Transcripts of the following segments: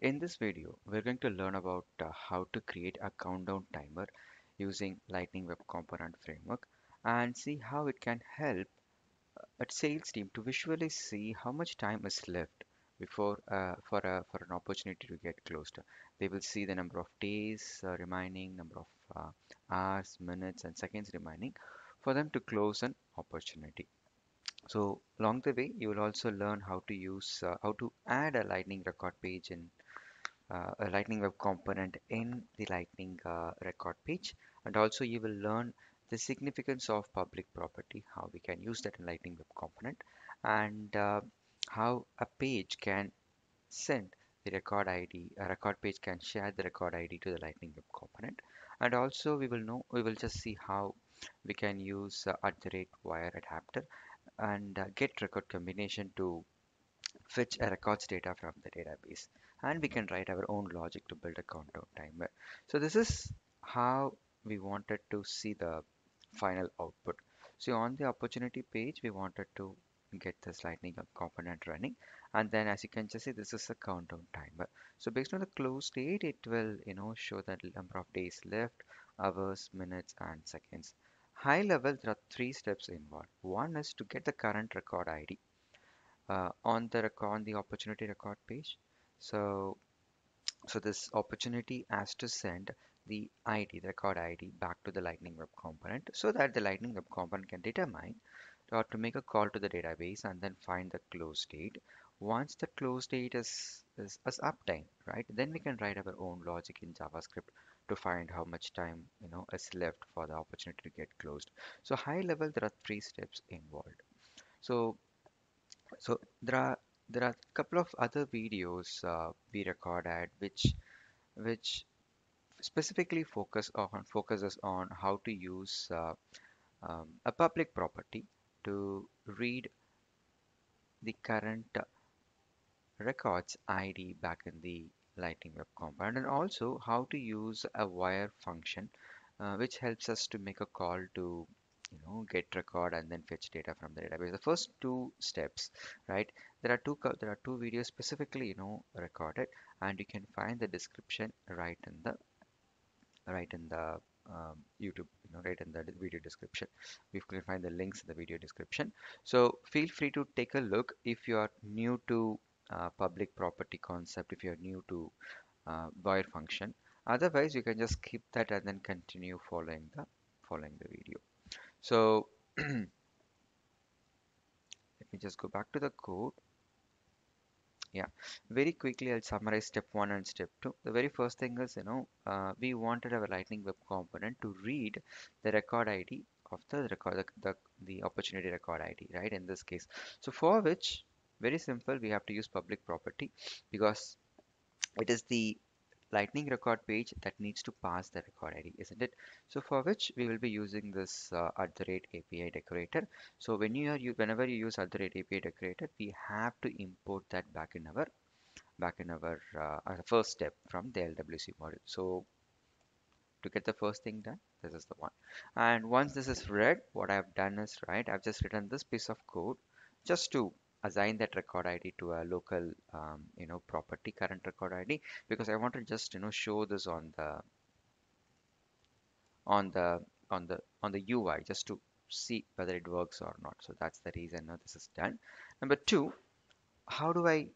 In this video, we're going to learn about how to create a countdown timer using Lightning Web Component framework and see how it can help a sales team to visually see how much time is left before for an opportunity to get closed. They will see the number of days remaining, number of hours, minutes, and seconds remaining for them to close an opportunity. So along the way, you will also learn how to add a Lightning record page in a Lightning Web Component in the Lightning record page. And also you will learn the significance of public property, how we can use that in Lightning Web Component, and how a page can send the record ID, a record page can share the record ID to the Lightning Web Component. And also we will just see how we can use @wire adapter and get record combination to fetch a records data from the database, and we can write our own logic to build a countdown timer. So this is how we wanted to see the final output. So on the opportunity page we wanted to get this lightning component running, and then as you can just see, this is a countdown timer. So based on the close date, it will show the number of days left, hours, minutes, and seconds. High level, there are three steps involved. One is to get the current record ID on the opportunity record page. So this opportunity has to send the ID, the record ID, back to the Lightning Web Component so that the Lightning Web Component can determine or to make a call to the database and then find the close date. Once the close date is uptime, right? Then we can write our own logic in JavaScript to find how much time is left for the opportunity to get closed. So high level, there are three steps involved. So so there are a couple of other videos we recorded which specifically focuses on how to use a public property to read the current records ID back in the Lightning Web Component, and also how to use a wire function which helps us to make a call to get record and then fetch data from the database. The first two steps, right? There are two videos specifically recorded, and you can find the description right in the YouTube, right in the video description. We can find the links in the video description. So feel free to take a look if you are new to public property concept, if you're new to void function. Otherwise, you can just skip that and then continue following the video. So let me just go back to the code. Yeah, very quickly I'll summarize step one and step two. The very first thing is, we wanted our Lightning Web Component to read the record ID of the record, the opportunity record ID, right? In this case, so for which, very simple, we have to use public property because it is the Lightning record page that needs to pass the record ID, isn't it? So for which we will be using this @API decorator. So whenever you use @API decorator, we have to import that back in our first step from the LWC module. So to get the first thing done, this is the one. And once this is read, what I've done is, right, I've just written this piece of code just to assign that record ID to a local property current record ID, because I want to just show this on the on the UI just to see whether it works or not. So that's the reason now this is done. Number two, how do I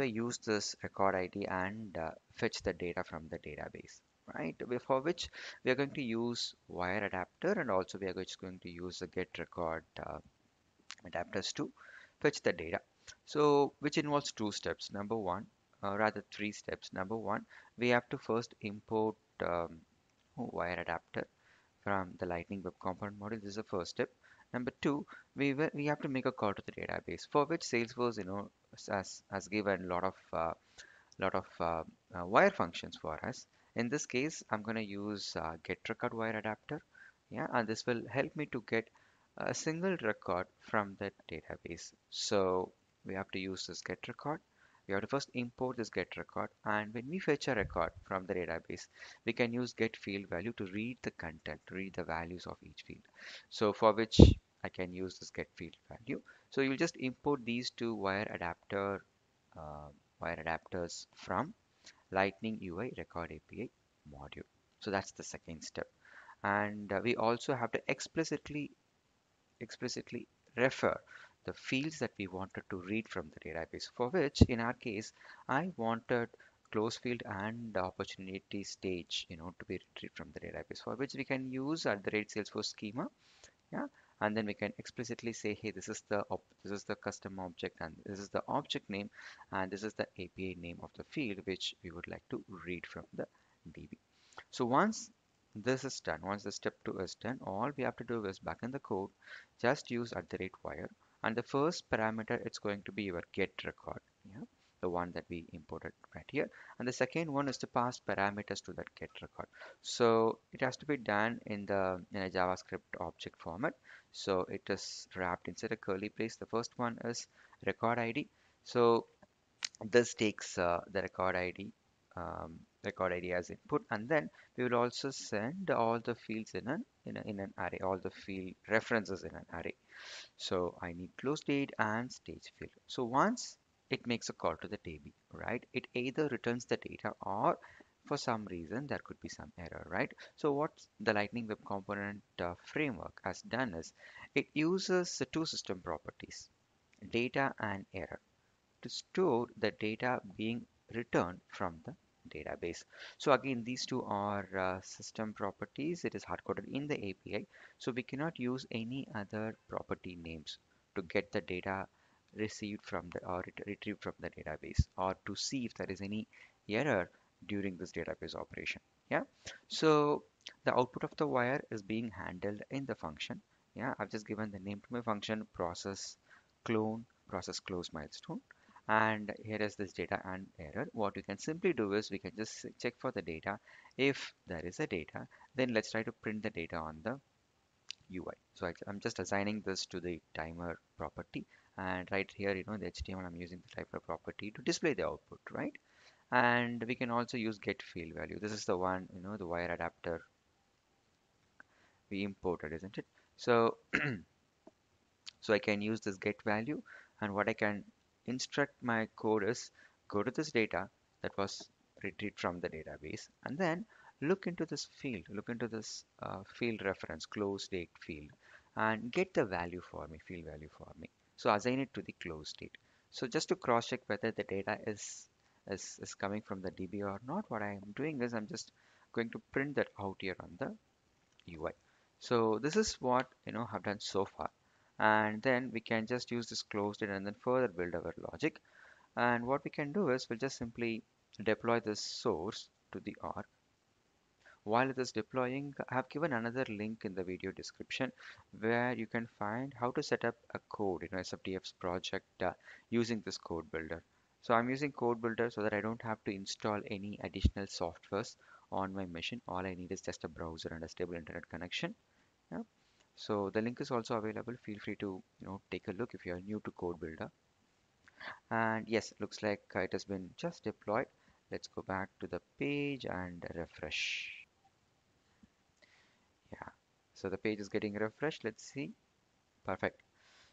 use this record ID and fetch the data from the database, right? For which we are going to use wire adapter, and also we are just going to use the get record adapters to fetch the data. So which involves two steps. Number one, rather three steps. Number one, we have to first import wire adapter from the Lightning Web Component module. This is the first step. Number two, we have to make a call to the database, for which Salesforce has given a lot of wire functions for us. In this case, I'm going to use get record wire adapter. Yeah, and this will help me to get a single record from that database. So we have to use this get record. We have to first import this get record, and when we fetch a record from the database, we can use get field value to read the content, to read the values of each field. So for which I can use this get field value. So you'll just import these two uh, wire adapters from Lightning UI Record API module. So that's the second step. And we also have to explicitly refer the fields that we wanted to read from the database, for which in our case I wanted close field and opportunity stage, to be retrieved from the database, for which we can use at the rate Salesforce schema. Yeah, and then we can explicitly say, hey, this is the custom object, and this is the object name, and this is the API name of the field which we would like to read from the DB. So once this is done, once the step 2 is done, all we have to do is back in the code, just use at the rate wire, and the first parameter it's going to be your get record, yeah, the one that we imported right here, and the second one is to pass parameters to that get record. So it has to be done in a JavaScript object format. So it is wrapped inside a curly brace. The first one is record ID. So this takes record ID as input, and then we will also send all the fields in an array, all the field references in an array. So I need close date and stage field. So once it makes a call to the DB, right, it either returns the data, or for some reason there could be some error, right? So what the Lightning Web Component framework has done is it uses the two system properties, data and error, to store the data being returned from the database. So again, these two are system properties. It is hard-coded in the API, so we cannot use any other property names to get the data received from the or retrieved from the database, or to see if there is any error during this database operation. Yeah. So the output of the wire is being handled in the function. Yeah, I've just given the name to my function, process close milestone, and here is this data and error. What we can simply do is we can just check for the data. If there is a data, then let's try to print the data on the UI. So I'm just assigning this to the timer property, and right here, in the HTML, I'm using the timer property to display the output, right? And we can also use get field value. This is the one, the wire adapter we imported, isn't it? So so I can use this get value, and what I can instruct my code is go to this data that was retrieved from the database, and then look into this field reference, close date field, and get the value for me, field value for me. So assign it to the close date. So just to cross check whether the data is coming from the DB or not, what I am doing is I'm just going to print that out here on the UI. So this is what have done so far, and then we can just use this closed it and then further build our logic. And what we can do is we'll just simply deploy this source to the R. While it is deploying, I have given another link in the video description where you can find how to set up a code, SFDF's project using this code builder. So I'm using code builder so that I don't have to install any additional softwares on my machine. All I need is just a browser and a stable internet connection. Yeah. So the link is also available. Feel free to take a look if you are new to code builder. And yes, looks like it has been just deployed. Let's go back to the page and refresh. Yeah, so the page is getting refreshed. Let's see. Perfect.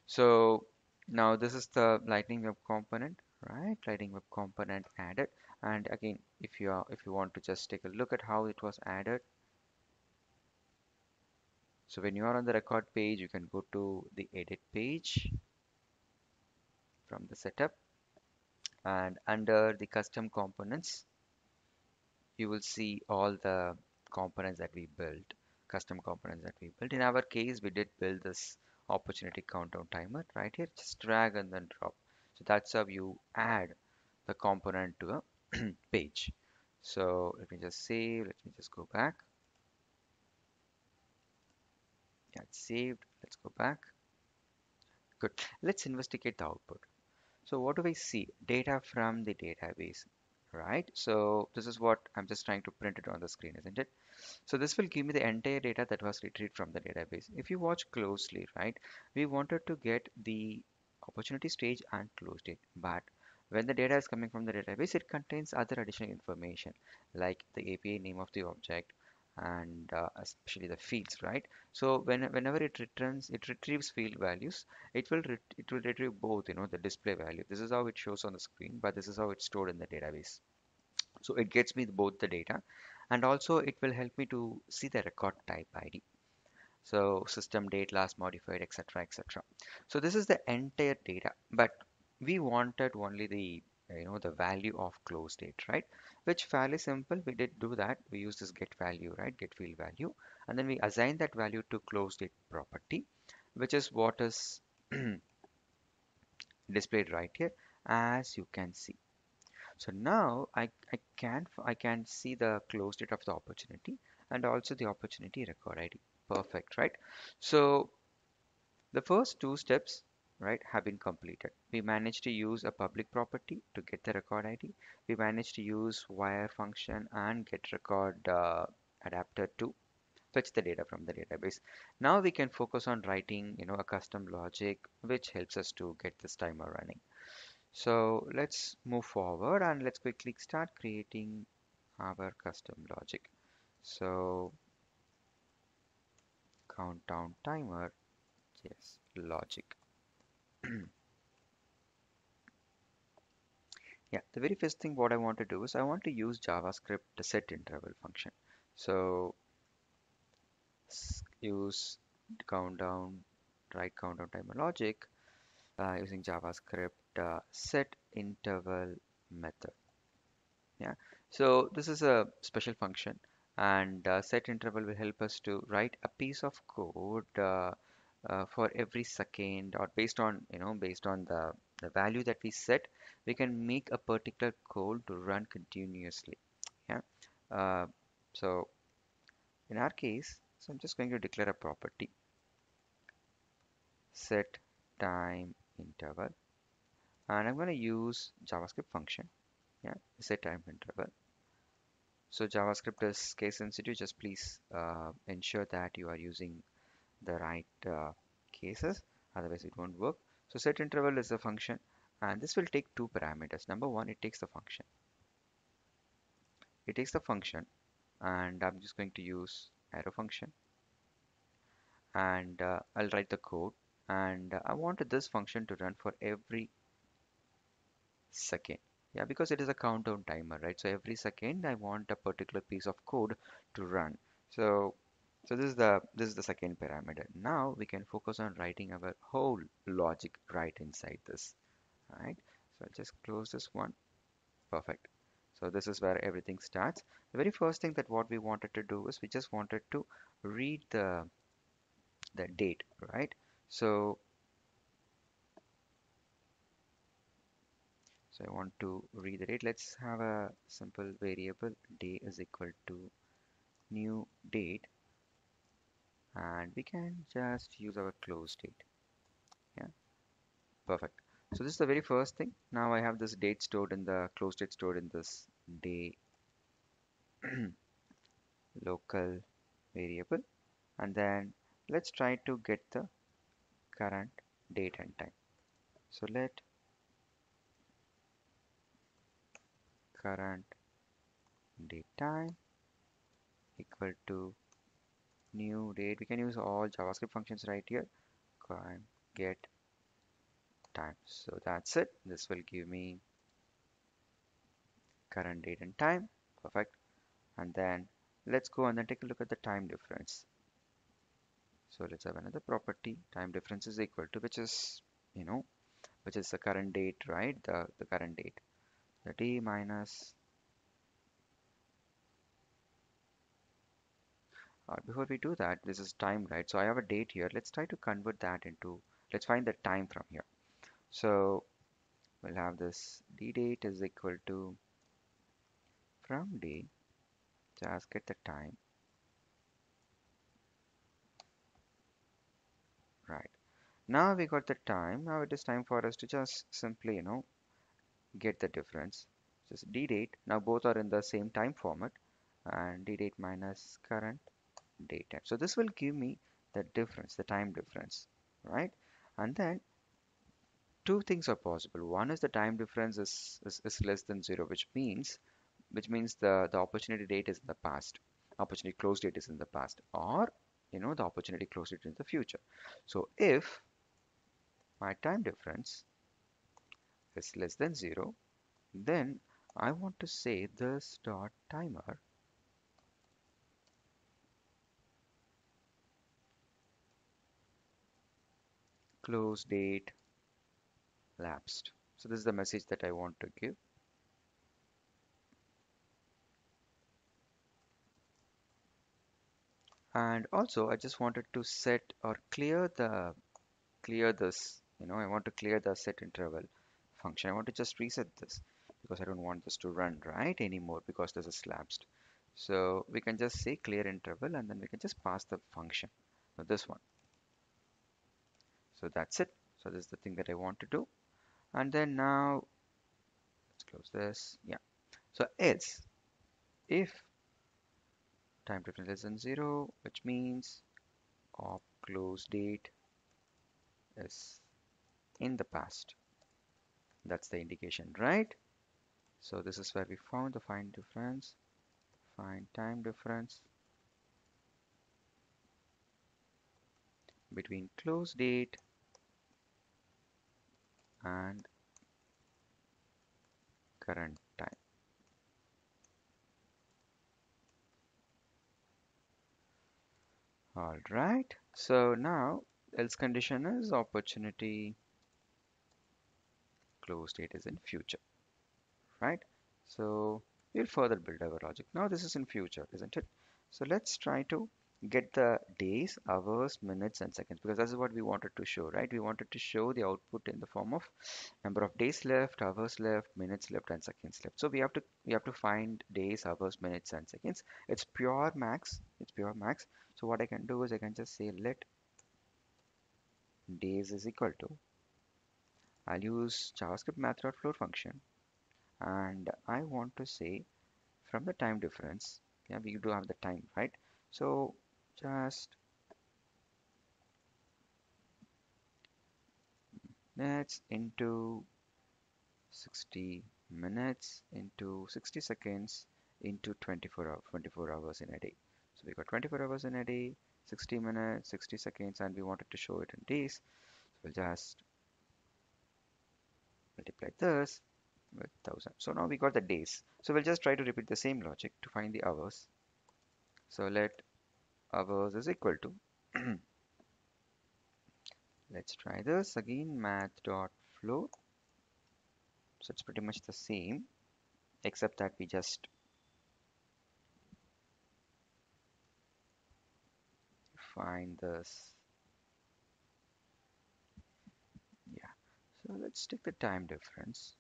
So now this is the Lightning Web Component, right? Lightning Web Component added. And again, if you want to just take a look at how it was added. So when you are on the record page, you can go to the edit page from the setup, and under the custom components, you will see all the components that we built, custom components that we built. In our case, we did build this opportunity countdown timer right here. Just drag and then drop. So that's how you add the component to a page. So let me just save. Let me just go back. Yeah, it's saved. Let's go back. Good. Let's investigate the output. So what do we see? Data from the database, right? So this is what I'm just trying to print it on the screen, isn't it? So this will give me the entire data that was retrieved from the database. If you watch closely, right, we wanted to get the opportunity stage and close date, but when the data is coming from the database, it contains other additional information like the API name of the object, and especially the fields, right? So whenever it retrieves field values, it will retrieve both, the display value. This is how it shows on the screen, but this is how it's stored in the database. So it gets me both the data, and also it will help me to see the record type ID. So system date, last modified, etc., etc. So this is the entire data, but we wanted only the the value of close date, right? Which fairly simple. We did do that. We use this get value, right? Get field value, and then we assign that value to close date property, which is what is displayed right here, as you can see. So now I can see the close date of the opportunity and also the opportunity record ID. Perfect, right? So the first two steps, right, have been completed. We managed to use a public property to get the record ID. We managed to use wire function and get record adapter to fetch the data from the database. Now we can focus on writing, a custom logic which helps us to get this timer running. So let's move forward and let's quickly start creating our custom logic. So countdown timer, yes, logic. Yeah, the very first thing what I want to do is I want to use JavaScript to set interval function. So use countdown, write countdown timer logic using JavaScript set interval method. Yeah, so this is a special function, and set interval will help us to write a piece of code for every second, or based on the value that we set, we can make a particular code to run continuously. Yeah. Uh, so in our case, so I'm just going to declare a property set time interval, and I'm going to use JavaScript function. Yeah, set time interval. So JavaScript is case sensitive. Just please ensure that you are using the right cases, otherwise it won't work. So set interval is a function, and this will take two parameters. Number one, it takes the function. It takes the function, and I'm just going to use arrow function, and I'll write the code. And I wanted this function to run for every second. Yeah, because it is a countdown timer, right? So every second I want a particular piece of code to run. So this is the second parameter. Now we can focus on writing our whole logic right inside this. All right. So I'll just close this one. Perfect. So this is where everything starts. The very first thing that what we wanted to do is we just wanted to read the date, right? So so I want to read the date. Let's have a simple variable day is equal to new date, and we can just use our close date. Yeah, perfect. So this is the very first thing. Now I have this date stored in the close date stored in this day local variable, and then let's try to get the current date and time. So let current date time equal to new date. We can use all JavaScript functions right here. Current get time. So that's it. This will give me current date and time. Perfect. And then let's go and then take a look at the time difference. So let's have another property. Time difference is equal to, you know, which is the current date, right? The current date. The t minus, before we do that, this is time, right? So I have a date here. Let's try to convert that into, let's find the time from here. So we'll have this d date is equal to from day, just get the time, right? Now we got the time. Now it is time for us to just simply, get the difference. Just d date. Now both are in the same time format, and d date minus current date time. So this will give me the difference, the time difference, right? And then two things are possible. One is the time difference is less than zero, which means the opportunity date is in the past, opportunity close date is in the past, or the opportunity close date in the future. So if my time difference is less than zero, then I want to say this dot timer close date lapsed. So this is the message that I want to give. And also I just wanted to set or clear this, I want to clear the set interval function. I want to just reset this because I don't want this to run right anymore because this is lapsed. So we can just say clear interval and then we can just pass the function of this one. So that's it. So this is the thing that I want to do. And then now let's close this. Yeah. So else if time difference is than 0, which means op close date is in the past. That's the indication, right? So this is where we found the find difference, find time difference between close date and current time. All right. So now else condition is opportunity close date is in future, right? So we'll further build our logic. Now this is in future, isn't it? So let's try to get the days, hours, minutes, and seconds because that's what we wanted to show, right? We wanted to show the output in the form of number of days left, hours left, minutes left, and seconds left. So we have to find days, hours, minutes, and seconds. It's pure max. It's pure max. So what I can do is I can just say let days is equal to. I'll use JavaScript math.float function, and I want to say from the time difference. Yeah, we do have the time, right? So just minutes into 60 minutes into 60 seconds into 24 hours in a day. So we got 24 hours in a day, 60 minutes, 60 seconds, and we wanted to show it in days. So we'll just multiply this with 1000. So now we got the days. So we'll just try to repeat the same logic to find the hours. So let hours is equal to, let's try this again, math.float. So it's pretty much the same, except that we just find this. Yeah. So let's take the time difference.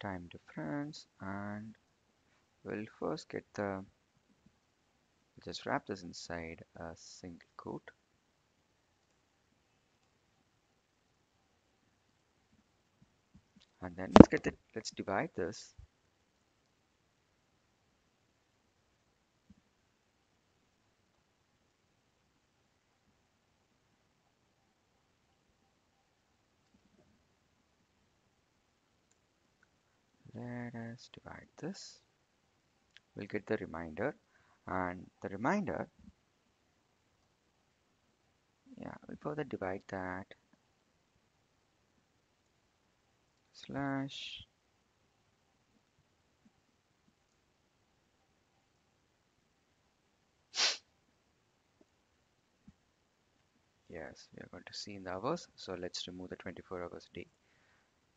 Time difference, and we'll first get the, just wrap this inside a single quote. And then let's divide this. Let us divide this. We'll get the remainder, and the remainder, yeah, we'll further divide that slash. Yes, we are going to see in the hours. So let's remove the 24 hours a day.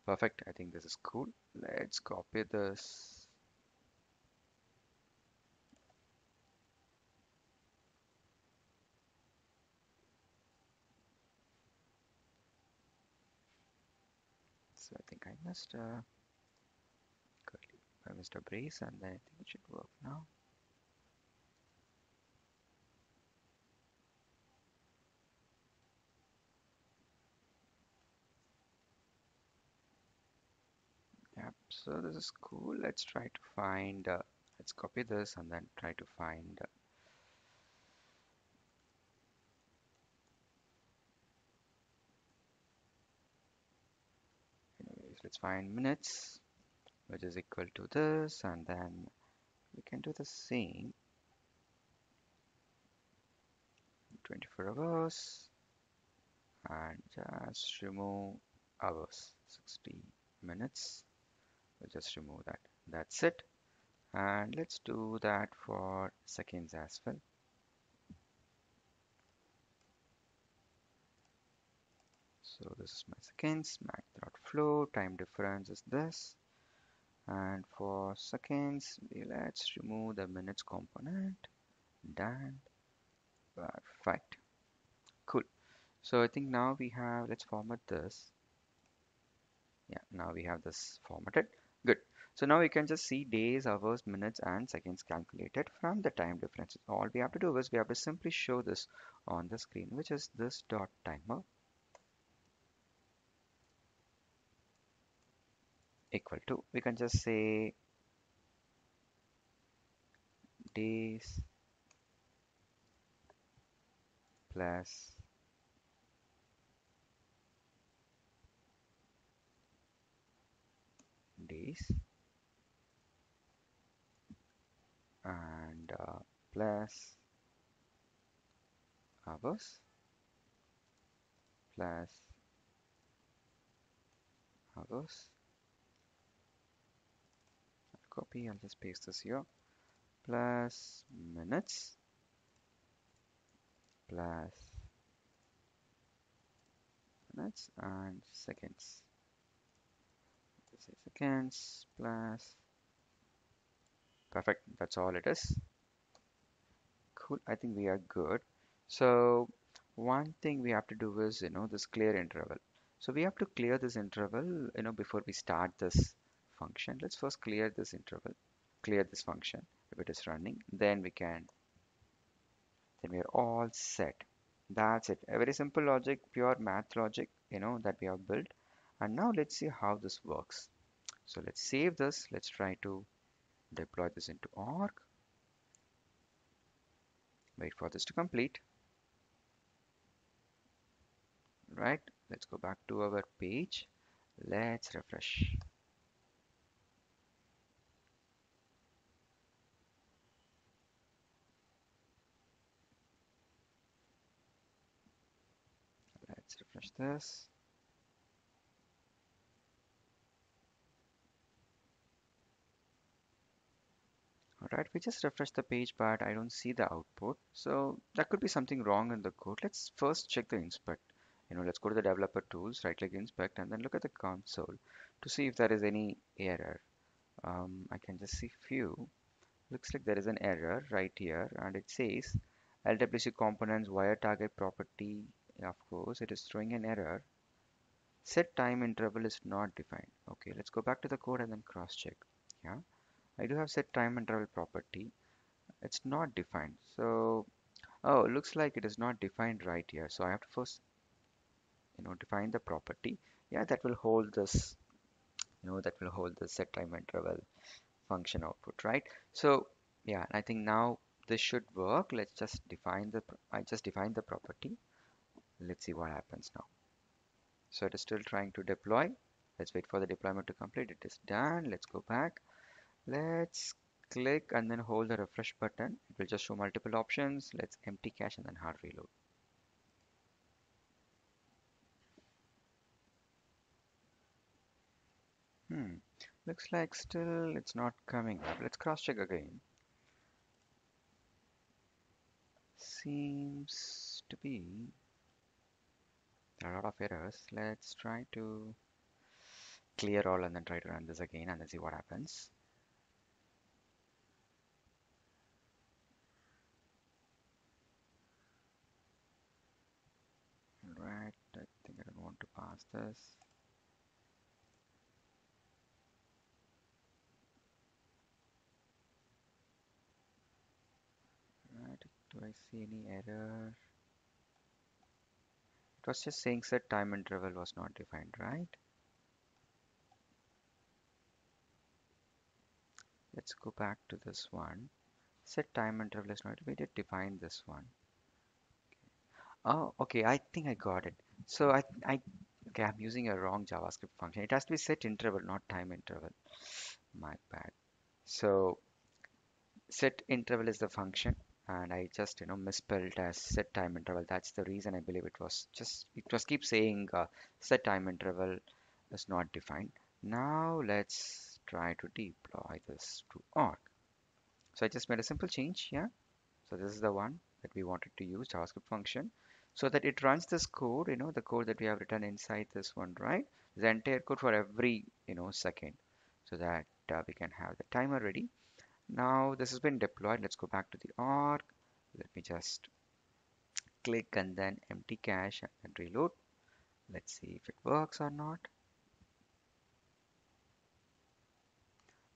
Perfect. I think this is cool. Let's copy this. So I think I missed a brace, and then I think it should work now. Yep, so this is cool. Let's try to find, let's copy this and then try to find, anyways, let's find minutes, which is equal to this, and then we can do the same, 24 hours, and just remove hours, 60 minutes. We'll just remove that. That's it. And let's do that for seconds as well. So this is my seconds, max.flow, time difference is this. And for seconds, let's remove the minutes component. Done. Perfect. Cool. So I think now we have, let's format this. Yeah, now we have this formatted. Good. So now we can just see days, hours, minutes, and seconds calculated from the time differences. All we have to do is we have to simply show this on the screen, which is this dot timer equal to, we can just say days plus days and plus hours plus hours. Copy, I'll just paste this here. Plus minutes plus minutes and seconds. Let's say seconds plus. Perfect. That's all it is. Cool. I think we are good. So one thing we have to do is, this clear interval. So we have to clear this interval, before we start this function. Let's first clear this interval, clear this function. If it is running, then we are all set. That's it. A very simple logic, pure math logic, that we have built. And now let's see how this works. So let's save this. Let's try to deploy this into org. Wait for this to complete. Right? Let's go back to our page. Let's refresh. Let's refresh this. Alright, we just refreshed the page, but I don't see the output. So that could be something wrong in the code. Let's first check the inspect. Let's go to the developer tools, right click inspect, and then look at the console to see if there is any error. I can just see few. Looks like there is an error right here, and it says LWC components wire target property. Of course, it is throwing an error. Set time interval is not defined. Okay, let's go back to the code and then cross check. Yeah, I do have set time interval property. It's not defined. So, oh, it looks like it is not defined right here. So I have to first, define the property. Yeah, that will hold this, that will hold the set time interval function output, right? So, yeah, I think now this should work. Let's just define I just defined the property. Let's see what happens now. So it is still trying to deploy. Let's wait for the deployment to complete. It is done. Let's go back. Let's click and then hold the refresh button. It will just show multiple options. Let's empty cache and then hard reload. Hmm. Looks like still it's not coming up. Let's cross check again. Seems to be there are a lot of errors. Let's try to clear all and then try to run this again and then see what happens. Right, I think I don't want to pass this. Right, do I see any error? It was just saying set time interval was not defined, right? Let's go back to this one. Set time interval is not, we did define this one. Oh, okay, I think I got it. So okay, I'm using a wrong JavaScript function. It has to be set interval, not time interval. My bad. So set interval is the function. and I just misspelled as set time interval. That's the reason I believe it was keep saying set time interval is not defined. Now let's try to deploy this to org. So I just made a simple change here. So this is the one that we wanted to use, JavaScript function, so that it runs this code, the code that we have written inside this one, right? The entire code for every, second, so that we can have the timer ready. Now this has been deployed. Let's go back to the org. Let me just click and then empty cache and then reload. Let's see if it works or not.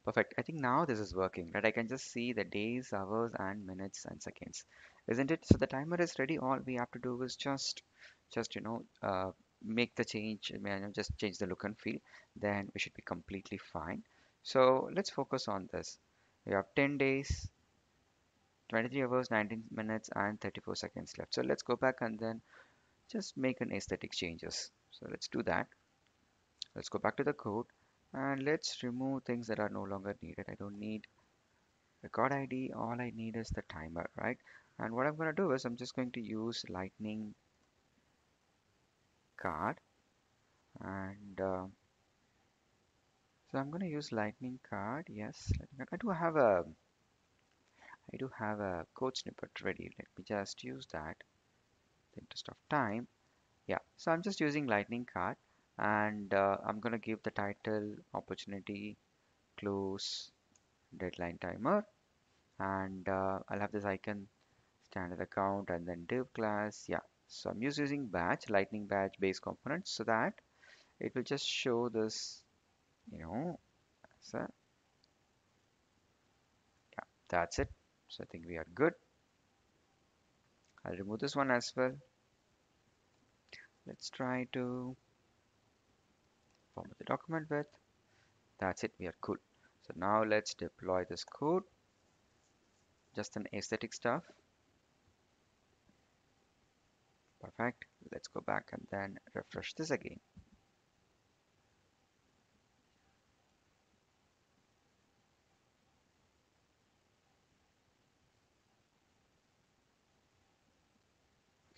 Perfect. I think now this is working, right? I can just see the days, hours, and minutes and seconds, isn't it? So the timer is ready. All we have to do is just make the change. I mean, just change the look and feel. Then we should be completely fine. So let's focus on this. We have 10 days, 23 hours, 19 minutes, and 34 seconds left. So let's go back and then just make an aesthetic changes. So let's do that. Let's go back to the code and let's remove things that are no longer needed. I don't need record ID. All I need is the timer, right? And what I'm going to do is I'm just going to use lightning card, and so I'm going to use lightning card. Yes, I do have a code snippet ready. Let me just use that in the interest of time. Yeah, so I'm just using lightning card, and I'm going to give the title opportunity close deadline timer, and I'll have this icon standard account and then div class. Yeah, so I'm just using batch lightning batch base components so that it will just show this, you know so yeah, that's it. So I think we are good. I'll remove this one as well. Let's try to format the document with. That's it, we are cool. So now let's deploy this code, just an aesthetic stuff. Perfect. Let's go back and then refresh this again.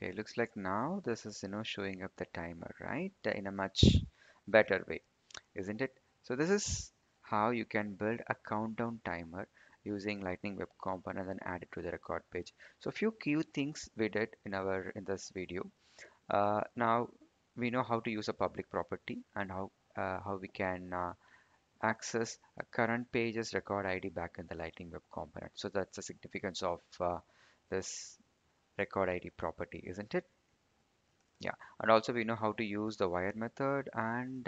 Okay, looks like now this is showing up the timer, right? In a much better way, isn't it? So this is how you can build a countdown timer using Lightning Web Component and then add it to the record page. So a few key things we did in this video. Now we know how to use a public property and how we can access a current page's record ID back in the Lightning Web Component. So that's the significance of this record ID property, isn't it? Yeah, and also we know how to use the wire method and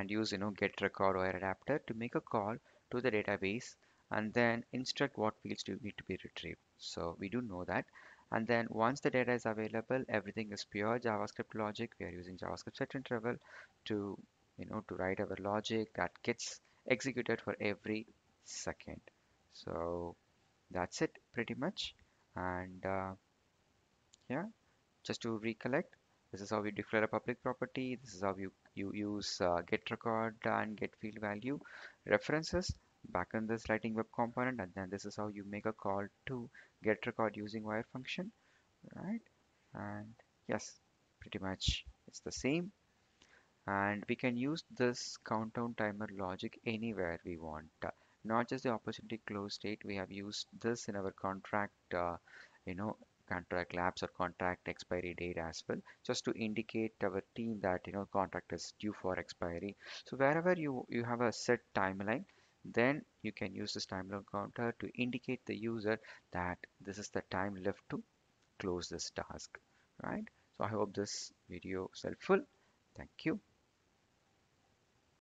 use get record wire adapter to make a call to the database and then instruct what fields do need to be retrieved. So we do know that. And then once the data is available, everything is pure JavaScript logic. We are using JavaScript set interval to to write our logic that gets executed for every second. So that's it pretty much. And yeah, just to recollect, this is how you declare a public property. This is how you use get record and get field value references back in this writing web component, and then this is how you make a call to get record using wire function, right? And yes, pretty much it's the same. And we can use this countdown timer logic anywhere we want. Not just the opportunity close state. We have used this in our contract, you know, contract lapse or contract expiry date as well, just to indicate our team that contract is due for expiry. So wherever you have a set timeline, then you can use this timeline counter to indicate the user that this is the time left to close this task, right? So I hope this video is helpful. Thank you.